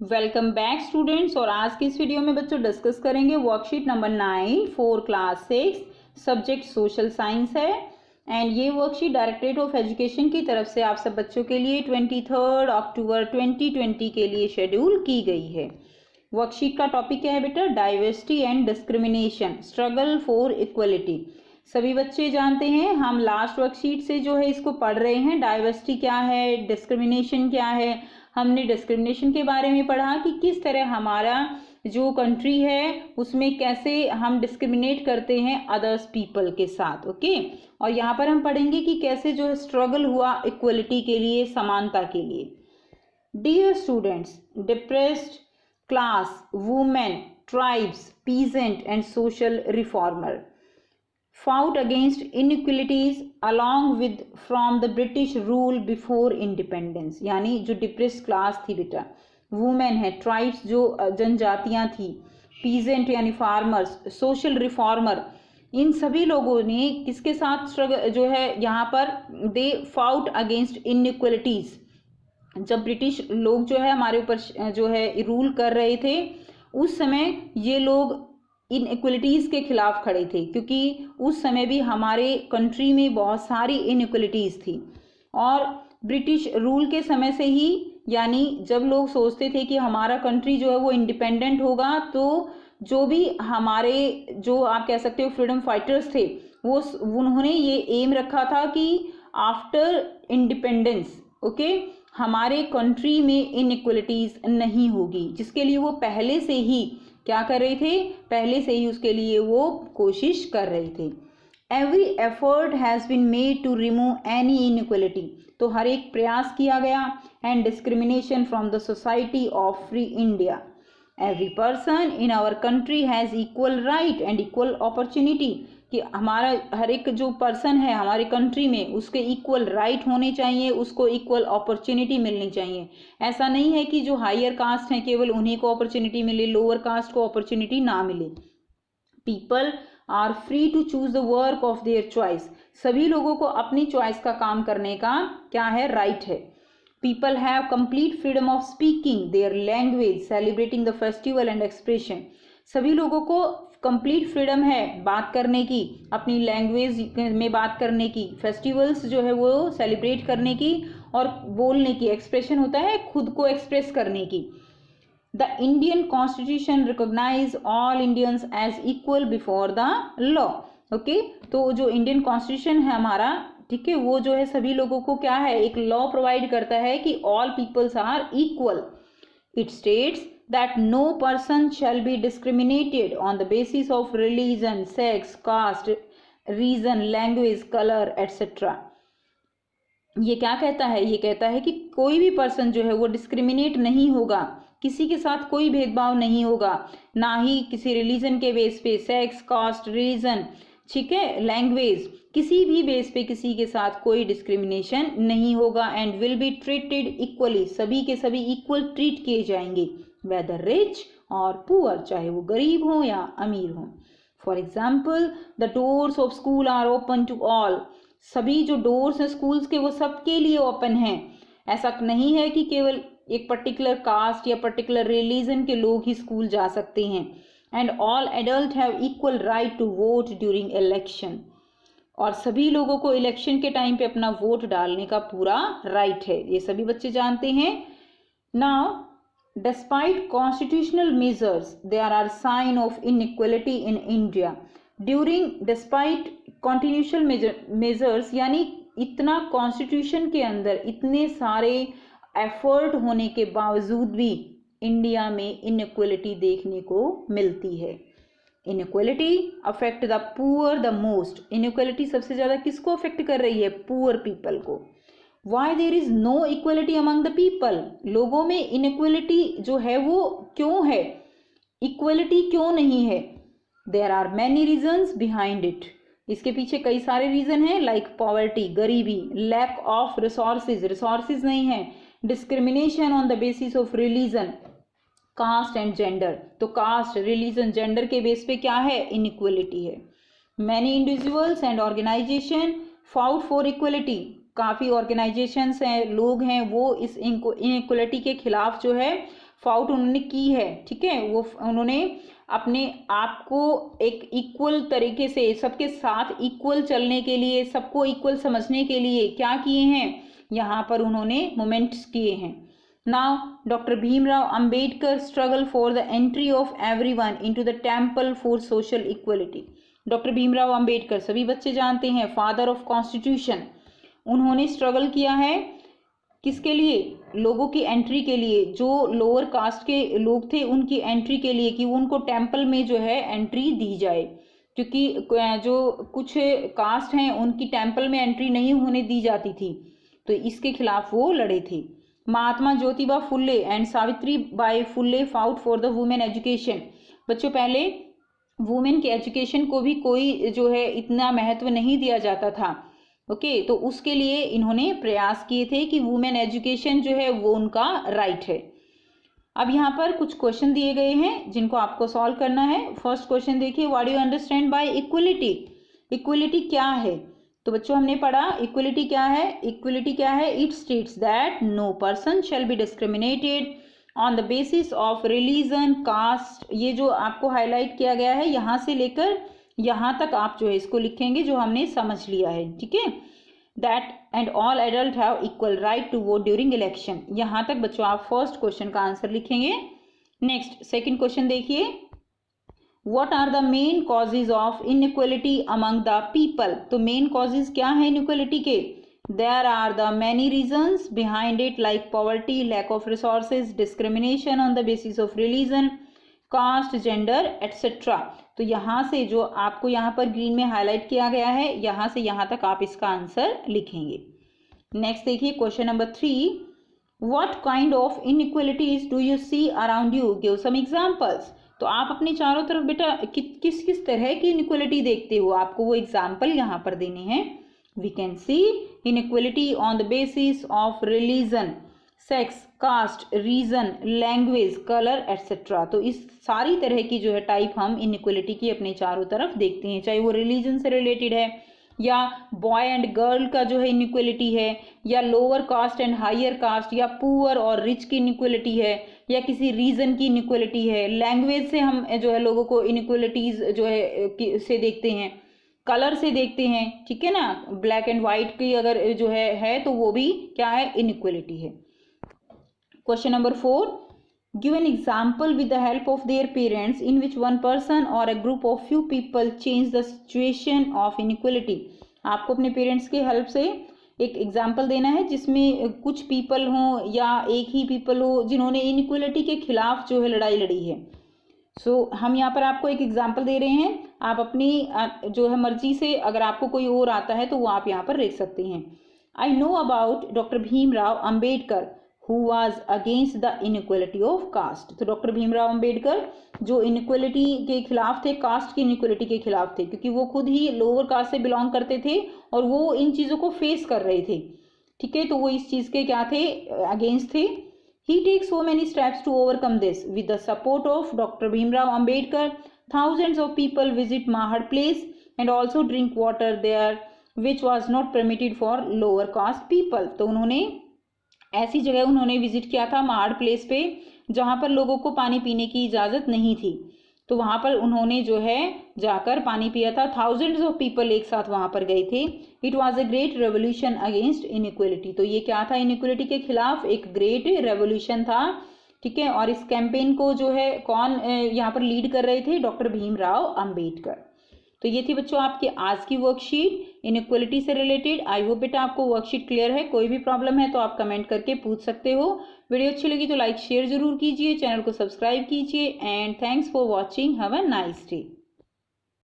Welcome back students. और आज की इस वीडियो में बच्चों डिस्कस करेंगे worksheet number 9 for class 6, subject social science है। एंड ये वर्कशीट डायरेक्टरेट ऑफ एजुकेशन की तरफ से आप सब बच्चों के लिए 23 अक्टूबर 2020 के लिए शेड्यूल की गई है। वर्कशीट का टॉपिक क्या है बेटा? Diversity and discrimination, struggle for equality. सभी बच्चे जानते हैं, हम लास्ट वर्कशीट से जो है इसको पढ़ रहे हैं। डाइवर्सिटी क्या है, डिस्क्रिमिनेशन क्या है। हमने डिस्क्रिमिनेशन के बारे में पढ़ा कि किस तरह हमारा जो कंट्री है उसमें कैसे हम डिस्क्रिमिनेट करते हैं अदर्स पीपल के साथ। ओके, और यहाँ पर हम पढ़ेंगे कि कैसे जो है स्ट्रगल हुआ इक्वलिटी के लिए, समानता के लिए। Dear students, depressed class, women, tribes, peasant and social reformer fought against inequalities along with from the British rule before independence। यानी जो डिप्रेस्ड क्लास थी बेटा, वुमेन है, ट्राइब्स जो जनजातियां थी, पीजेंट यानी फार्मर्स, सोशल रिफॉर्मर, इन सभी लोगों ने किसके साथ स्ट्रगल जो है यहाँ पर दे फाउट अगेंस्ट इनइक्वलिटीज। जब ब्रिटिश लोग जो है हमारे ऊपर जो है रूल कर रहे थे उस समय ये लोग इन इक्वलिटीज़ के खिलाफ खड़े थे, क्योंकि उस समय भी हमारे कंट्री में बहुत सारी इनइक्वलिटीज़ थी। और ब्रिटिश रूल के समय से ही, यानी जब लोग सोचते थे कि हमारा कंट्री जो है वो इंडिपेंडेंट होगा, तो जो भी हमारे जो आप कह सकते हो फ्रीडम फाइटर्स थे वो उन्होंने ये एम रखा था कि आफ्टर इंडिपेंडेंस ओके हमारे कंट्री में इनइक्वलिटीज़ नहीं होगी, जिसके लिए वो पहले से ही क्या कर रहे थे, पहले से ही उसके लिए वो कोशिश कर रहे थे। Every effort has been made to remove any inequality, तो हर एक प्रयास किया गया, and discrimination from the society of free India. Every person in our country has equal right and equal opportunity, कि हमारा हर एक जो पर्सन है हमारे कंट्री में उसके इक्वल राइट होने चाहिए, उसको इक्वल अपॉर्चुनिटी मिलनी चाहिए। ऐसा नहीं है कि जो हायर कास्ट है केवल उन्हीं को अपॉर्चुनिटी मिले, लोअर कास्ट को अपॉर्चुनिटी ना मिले। People are free to choose the work of their choice, सभी लोगों को अपनी चॉइस का काम करने का क्या है, राइट है। People have complete freedom of speaking their language, celebrating the festival and expression, सभी लोगों को कंप्लीट फ्रीडम है बात करने की, अपनी लैंग्वेज में बात करने की, फेस्टिवल्स जो है वो सेलिब्रेट करने की, और बोलने की, एक्सप्रेशन होता है खुद को एक्सप्रेस करने की। The Indian constitution recognise all Indians as equal before the law. Okay, तो जो इंडियन कॉन्स्टिट्यूशन है हमारा, ठीक है, वो जो है सभी लोगों को क्या है, एक लॉ प्रोवाइड करता है कि all peoples are equal. It states that no person shall be discriminated on the basis of religion, sex, caste, reason, language, color, etc. ये क्या कहता है? ये कहता है कि कोई भी पर्सन जो है वो डिस्क्रिमिनेट नहीं होगा, किसी के साथ कोई भेदभाव नहीं होगा, ना ही किसी रिलीजन के बेस पे, सेक्स, कास्ट, रिलीजन, ठीक है, लैंग्वेज, किसी भी बेस पे किसी के साथ कोई डिस्क्रिमिनेशन नहीं होगा। And will be treated equally, सभी के सभी इक्वल ट्रीट किए जाएंगे, वेदर रिच और पुअर, चाहे वो गरीब हो या अमीर हो। For example, the doors of school are open to all, सभी जो डोर्स हैं स्कूल्स के वो सबके लिए ओपन हैं। ऐसा नहीं है कि केवल एक पर्टिकुलर कास्ट या पर्टिकुलर रिलीजन के लोग ही स्कूल जा सकते हैं। And all adult have equal right to vote during election, और सभी लोगों को इलेक्शन के टाइम पे अपना वोट डालने का पूरा राइट है, ये सभी बच्चे जानते हैं। Now despite constitutional measures there are sign of inequality in India during despite constitutional measures, यानी इतना कॉन्स्टिट्यूशन के अंदर इतने सारे एफर्ट होने के बावजूद भी इंडिया में इनइक्वलिटी देखने को मिलती है। Inequality affect the poor the most, inequality सबसे ज़्यादा किसको अफेक्ट कर रही है? पुअर पीपल को। Why there is no equality among the people, लोगों में इनइक्वलिटी जो है वो क्यों है, इक्वलिटी क्यों नहीं है? There are many reasons behind it, इसके पीछे कई सारे रीजन हैं, लाइक पॉवर्टी, गरीबी, लैक ऑफ रिसोर्सेज, रिसोर्सेज नहीं है, discrimination on the basis of religion, caste and gender, तो कास्ट, रिलीजन, जेंडर के बेस पे क्या है, इनइक्वलिटी है। Many individuals and organisation fought for equality, काफ़ी ऑर्गेनाइजेशंस हैं, लोग हैं, वो इस इनइक्वलिटी के खिलाफ जो है फाउट उन्होंने की है, ठीक है, वो उन्होंने अपने आप को एक इक्वल तरीके से सबके साथ इक्वल चलने के लिए, सबको इक्वल समझने के लिए क्या किए हैं, यहाँ पर उन्होंने मूवमेंट्स किए हैं। Now doctor Bhimrao Ambedkar struggle for the entry of everyone into the temple for social equality. Doctor Bhimrao Ambedkar सभी बच्चे जानते हैं, फादर ऑफ कॉन्स्टिट्यूशन। उन्होंने स्ट्रगल किया है किसके लिए, लोगों की एंट्री के लिए, जो लोअर कास्ट के लोग थे उनकी एंट्री के लिए, कि उनको टेम्पल में जो है एंट्री दी जाए, क्योंकि जो कुछ कास्ट हैं उनकी टेम्पल में एंट्री नहीं होने दी जाती थी, तो इसके खिलाफ वो लड़े थे। Mahatma Jyotiba Phule and Savitri Bai Phule fought for the women education. बच्चों पहले वुमेन के एजुकेशन को भी कोई जो है इतना महत्व नहीं दिया जाता था, ओके, तो उसके लिए इन्होंने प्रयास किए थे कि वुमेन एजुकेशन जो है वो उनका राइट है। अब यहाँ पर कुछ क्वेश्चन दिए गए हैं जिनको आपको सॉल्व करना है। फर्स्ट क्वेश्चन देखिए, what do you understand by equality. Equality क्या है, तो बच्चों हमने पढ़ा इक्वलिटी क्या है। इक्वलिटी क्या है, it states that no person shall be discriminated on the basis of religion, caste. ये जो आपको हाईलाइट किया गया है यहाँ से लेकर यहाँ तक आप जो है इसको लिखेंगे जो हमने समझ लिया है, ठीक है। That and all adult have equal right to vote during election. यहाँ तक बच्चों आप फर्स्ट क्वेश्चन का आंसर लिखेंगे। नेक्स्ट सेकंड क्वेश्चन देखिए, what are the main causes of inequality among the people. तो मेन कॉजेज क्या है इनइक्वलिटी के, there are the many reasons behind it like poverty, lack of resources, discrimination on the basis of religion, caste, gender etcetera. तो यहाँ से जो आपको यहाँ पर ग्रीन में हाईलाइट किया गया है यहाँ से यहाँ तक आप इसका आंसर लिखेंगे। नेक्स्ट देखिए question number 3, what kind of inequalities do you see around you, give some examples. तो आप अपने चारों तरफ बेटा किस किस तरह की इनइक्वलिटी देखते हो, आपको वो एग्जाम्पल यहाँ पर देने हैं। We can see inequality on the basis of religion, sex, caste, region, language, colour etcetera. तो इस सारी तरह की जो है टाइप हम इनइक्वलिटी की अपने चारों तरफ देखते हैं, चाहे वो रिलीजन से रिलेटेड है या बॉय एंड गर्ल का जो है इनइक्वलिटी है, या lower caste and higher caste, या पुअर और रिच की इनइक्वलिटी है, या किसी रीजन की इनइक्वलिटी है। लैंग्वेज से हम जो है लोगों को इनइक्वलिटीज जो है से देखते हैं, कलर से देखते हैं, ठीक है ना, ब्लैक एंड वाइट की अगर जो है तो वो भी क्या है, इनइक्वलिटी है। Question number 4, give an example with the help of their parents in which one person or a group of few people change the situation of inequality। आपको अपने पेरेंट्स के हेल्प से एक एग्जाम्पल देना है जिसमें कुछ पीपल हों या एक ही पीपल हो जिन्होंने इनइक्वलिटी के खिलाफ जो है लड़ाई लड़ी है। सो हम यहाँ पर आपको एक एग्जाम्पल दे रहे हैं, आप अपनी जो है मर्जी से अगर आपको कोई और आता है तो वो आप यहाँ पर लिख सकते हैं। I know about doctor Bhimrao Ambedkar who was against the inequality of caste। तो डॉक्टर भीमराव अंबेडकर जो इनइक्वलिटी के खिलाफ थे, कास्ट की इनइक्वलिटी के खिलाफ थे, क्योंकि वो खुद ही लोअर कास्ट से बिलोंग करते थे और वो इन चीज़ों को फेस कर रहे थे, ठीक है, तो वो इस चीज़ के क्या थे, अगेंस्ट थे। He takes so many steps to overcome this with the support of Dr. Bhimrao Ambedkar. Thousands of people visit Mahad Place and also drink water there, which was not permitted for lower caste people। तो उन्होंने ऐसी जगह उन्होंने visit किया था Mahad place पे जहाँ पर लोगों को पानी पीने की इजाज़त नहीं थी, तो वहाँ पर उन्होंने जो है जाकर पानी पिया था। थाउजेंड्स ऑफ पीपल एक साथ वहाँ पर गए थे। It was a great revolution against inequality. तो ये क्या था, इनइक्वलिटी के खिलाफ एक ग्रेट रेवोल्यूशन था, ठीक है। और इस कैंपेन को जो है कौन यहाँ पर लीड कर रहे थे, डॉक्टर भीमराव अंबेडकर। तो ये थी बच्चों आपकी आज की वर्कशीट इनइक्वलिटी से रिलेटेड। आई होप बेटा आपको वर्कशीट क्लियर है। कोई भी प्रॉब्लम है तो आप कमेंट करके पूछ सकते हो। वीडियो अच्छी लगी तो लाइक शेयर जरूर कीजिए, चैनल को सब्सक्राइब कीजिए and thanks for watching. Have a nice day.